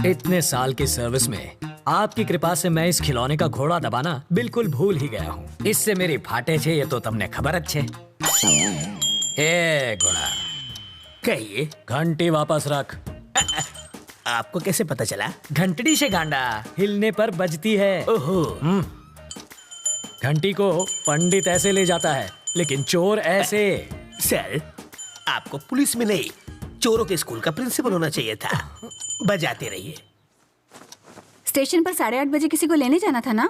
इतने साल की सर्विस में आपकी कृपा से मैं इस खिलौने का घोड़ा दबाना बिल्कुल भूल ही गया हूँ। इससे मेरी फाटे छे ये तो तुमने खबर अच्छे। ए घोड़ा, कहिए, घंटी वापस रख। आपको कैसे पता चला? घंटड़ी से गांडा हिलने पर बजती है। ओहो। घंटी को पंडित ऐसे ले जाता है, लेकिन चोर ऐसे। सर, आपको पुलिस में नहीं, चोरों के स्कूल का प्रिंसिपल होना चाहिए था। बजाते रहिए। स्टेशन पर 8:30 बजे किसी को लेने जाना था ना?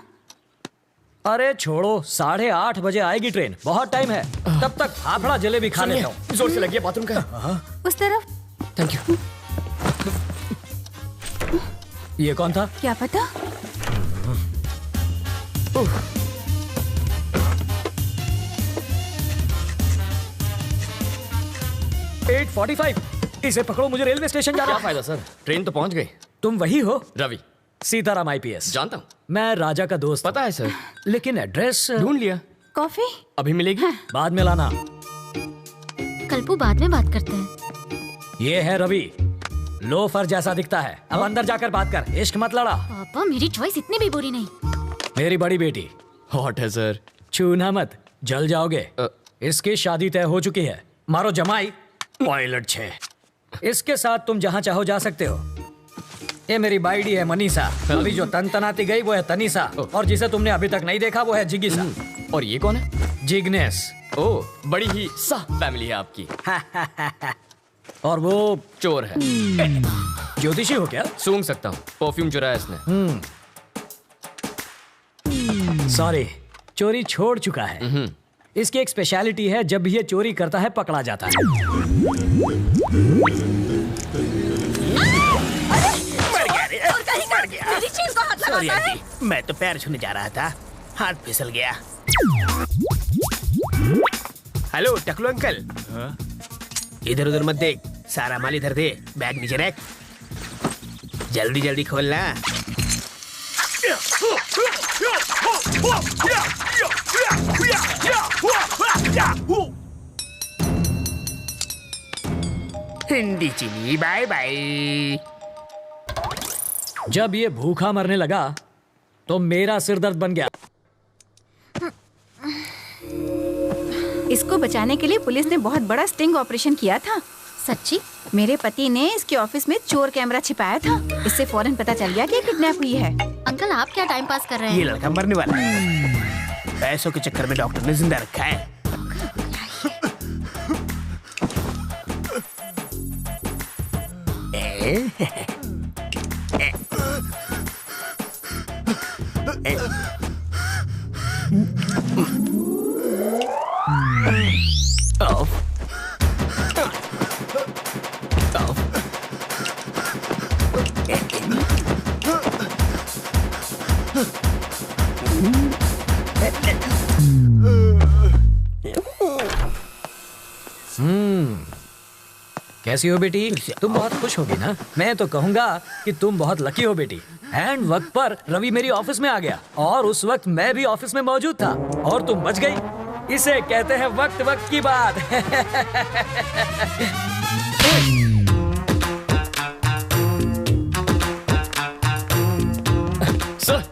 अरे छोड़ो, 8:30 बजे आएगी ट्रेन, बहुत टाइम है। तब तक फाफड़ा जलेबी खा लेता हूँ। जोर से लगी बाथरूम का। उस तरफ। Thank you. ये कौन था? क्या पता। 8:45। इसे पकड़ो, मुझे रेलवे स्टेशन जाना। क्या फायदा सर, ट्रेन तो पहुंच गई। तुम वही हो? रवि। सीताराम IPS। जानता हूँ। मैं राजा का दोस्त। पता है सर, लेकिन एड्रेस ढूंढ लिया। कॉफी अभी मिलेगी? बाद में लाना। कल्पू, बाद में बात करते हैं। ये है रवि, लोफर जैसा दिखता है। अब अंदर जाकर बात कर, इश्क मत लड़ा। पापा, मेरी चॉइस इतनी भी बुरी नहीं। मेरी बड़ी बेटी। हॉट है सर। छूना मत, जल जाओगे। इसकी शादी तय हो चुकी है। मारो जमाई, पायलट 6। इसके साथ तुम जहाँ चाहो जा सकते हो। ये मेरी बाइडी है मनीषा। अभी जो तनतनाती गई वो है तनीषा, और जिसे तुमने अभी तक नहीं देखा वो है जिगिसा। और ये कौन है? जिग्नेस। ओह, बड़ी ही सा फैमिली है आपकी। और वो चोर है। ज्योतिषी हो क्या? सूंघ सकता हूँ, परफ्यूम चुराया इसने। सॉरी, चोरी छोड़ चुका है। इसकी एक स्पेशलिटी है, जब भी ये चोरी करता है पकड़ा जाता है। मर गया। मेरी चीज को हाथ सॉरी लगाता है। आंटी, मैं तो पैर छूने जा रहा था, हाथ फिसल गया। हेलो टकलू अंकल। इधर उधर मत देख, सारा माल इधर दे, बैग नीचे रख। जल्दी जल्दी खोलना। हिंदी चीनी बाय बाय। जब ये भूखा मरने लगा तो मेरा सिर दर्द बन गया। इसको बचाने के लिए पुलिस ने बहुत बड़ा स्टिंग ऑपरेशन किया था। सच्ची? मेरे पति ने इसके ऑफिस में चोर कैमरा छिपाया था। इससे फौरन पता चल गया कि किडनैप हुई है। अंकल, आप क्या टाइम पास कर रहे हैं? ये लड़का मरने वाला है। पैसों के चक्कर में डॉक्टर ने जिंदा रखा है। कैसी हो बेटी? तुम बहुत खुश होगी ना? मैं तो कहूंगा कि तुम बहुत लकी हो बेटी। एंड वक्त पर रवि मेरी ऑफिस में आ गया, और उस वक्त मैं भी ऑफिस में मौजूद था, और तुम बच गई। इसे कहते हैं वक्त वक्त की बात। सर,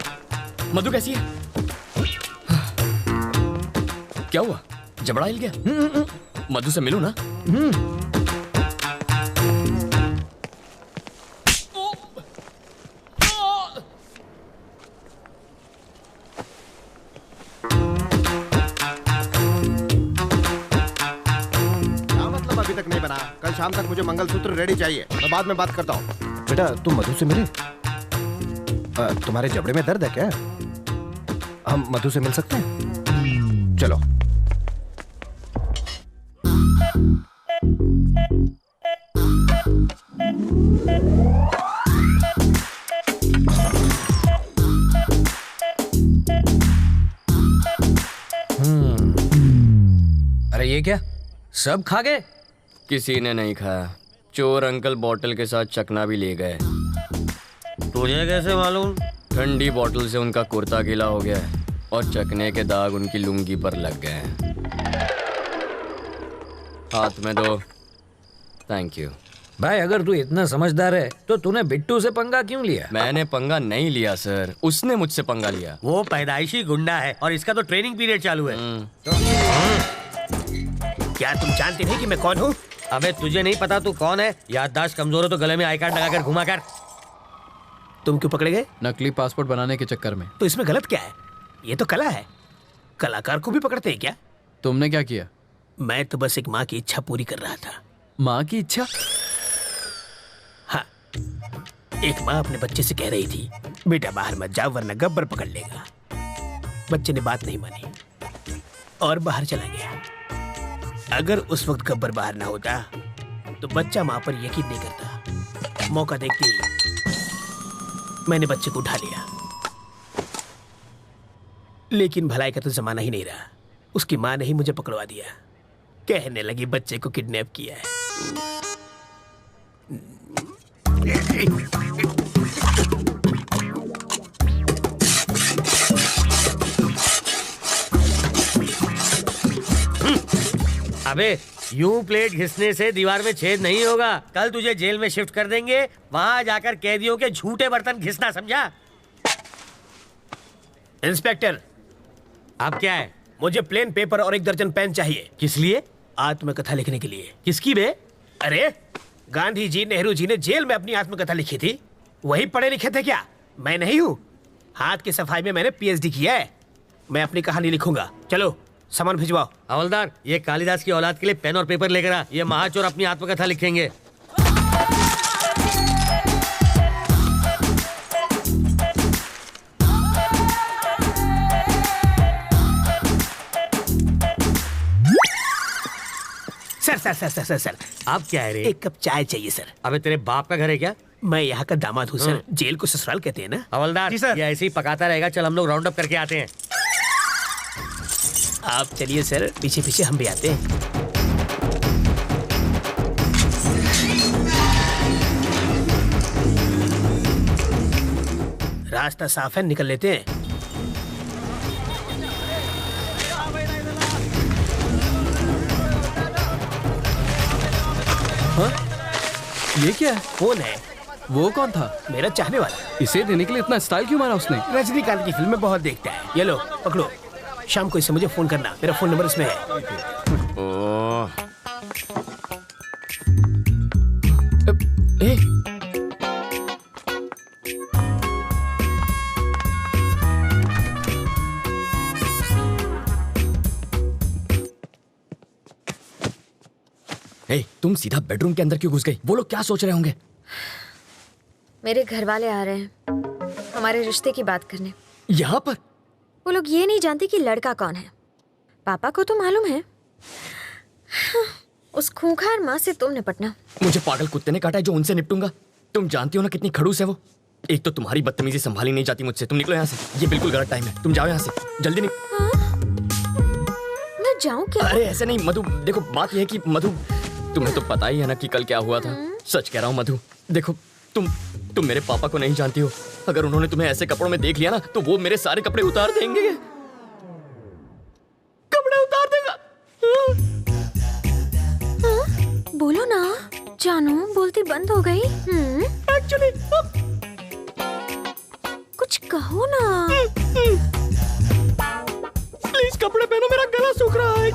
मधु कैसी है? क्या हुआ? जबड़ा हिल गया? मधु से मिलूं ना? अभी तक नहीं बना। कल शाम तक मुझे मंगलसूत्र रेडी चाहिए। मैं बाद में बात करता हूँ। बेटा, तुम मधु से मिले? तुम्हारे जबड़े में दर्द है क्या? हम मधु से मिल सकते हैं? चलो। अरे ये क्या, सब खा गए? किसी ने नहीं खाया। चोर अंकल बोतल के साथ चकना भी ले गए। तुझे कैसे मालूम? ठंडी बोतल से उनका कुर्ता गीला हो गया है, और चकने के दाग उनकी लुंगी पर लग गए हैं। हाथ में दो। Thank you. भाई अगर तू इतना समझदार है तो तूने बिट्टू से पंगा क्यों लिया? मैंने पंगा नहीं लिया सर, उसने मुझसे पंगा लिया। वो पैदाइशी गुंडा है और इसका तो ट्रेनिंग पीरियड चालू है। क्या तुम जानते नहीं कि मैं कौन हूँ? अबे तुझे नहीं पता तू कौन है? याददाश्त कमजोर हो तो गले में आई कार्ड लगाकर घुमा कर। तुम क्यों पकड़े गए? नकली पासपोर्ट बनाने के चक्कर में। तो इसमें गलत क्या है? ये तो कला है, कलाकार को भी पकड़ते हैं क्या? तुमने क्या किया? मैं तो बस एक माँ की इच्छा पूरी कर रहा था। माँ की इच्छा? हाँ, एक माँ अपने बच्चे से कह रही थी बेटा बाहर मत जाओ वरना गब्बर पकड़ लेगा। बच्चे ने बात नहीं मानी और बाहर चला गया। अगर उस वक्त गब्बर बाहर ना होता तो बच्चा माँ पर यकीन नहीं करता। मौका देखते ही मैंने बच्चे को उठा लिया, लेकिन भलाई का तो जमाना ही नहीं रहा। उसकी माँ ने ही मुझे पकड़वा दिया, कहने लगी बच्चे को किडनैप किया है। अबे यूं प्लेट घिसने से दीवार में छेद नहीं होगा। कल तुझे जेल में शिफ्ट कर देंगे, वहां जाकर कैदियों के झूठे बर्तन घिसना, समझा? इंस्पेक्टर, अब क्या है? मुझे प्लेन पेपर और 1 दर्जन पेन चाहिए। किस लिए? आत्मकथा लिखने के लिए। किसकी बे? अरे गांधी जी, नेहरू जी ने जेल में अपनी आत्मकथा लिखी थी, वही पढ़े लिखे थे क्या? मैं नहीं हूँ। हाथ की सफाई में मैंने PhD किया है। मैं अपनी कहानी लिखूंगा। चलो सामान भिजवाओ। हवलदार, ये कालिदास की औलाद के लिए पेन और पेपर लेकर आ। ये महाचोर अपनी आत्मकथा लिखेंगे। सर, आप क्या है रे? 1 कप चाय चाहिए सर। अबे तेरे बाप का घर है क्या? मैं यहाँ का दामाद हूँ सर। जेल को ससुराल कहते हैं ना। हवलदार, ये ऐसे ही पकाता रहेगा। चल हम लोग राउंड अप करके आते हैं। आप चलिए सर, पीछे पीछे हम भी आते हैं। रास्ता साफ है, निकल लेते हैं। ये क्या है? कौन है? वो कौन था? मेरा चाहने वाला। इसे देने के लिए इतना स्टाइल क्यों मारा उसने? रजनीकांत की फिल्में बहुत देखता है। ये लो पकड़ो, शाम को इसे मुझे फोन करना। मेरा फोन नंबर इसमें है। ओह, तुम सीधा बेडरूम के अंदर क्यों घुस गई? वो लोग क्या सोच रहे होंगे? मेरे घर वाले आ रहे हैं हमारे रिश्ते की बात करने। यहाँ पर? वो लोग ये नहीं जानते कि लड़का कौन है। पापा को तो मालूम है। उस खूंखार माँ से तुम निपटना। मुझे पागल कुत्ते ने काटा है जो उनसे निपटूंगा। तुम जानती हो ना कितनी खड़ूस है वो। एक तो तुम्हारी बदतमीजी संभाली नहीं जाती मुझसे। तुम निकलो यहाँ से, ये बिल्कुल गलत टाइम है। तुम जाओ यहाँ से जल्दी। मैं जाऊँ क्या? अरे ऐसे नहीं मधु, देखो बात यह है कि मधु, तुम्हें तो पता ही है ना कि कल क्या हुआ था। सच कह रहा हूँ मधु, देखो तुम मेरे पापा को नहीं जानती हो। अगर उन्होंने तुम्हें ऐसे कपड़ों में देख लिया ना तो वो मेरे सारे कपड़े उतार देंगे। कपड़े उतार देगा। बोलो ना जानू, बोलती बंद हो गई। एक्चुअली कुछ कहो ना। प्लीज कपड़े पहनो, मेरा गला सूख रहा है।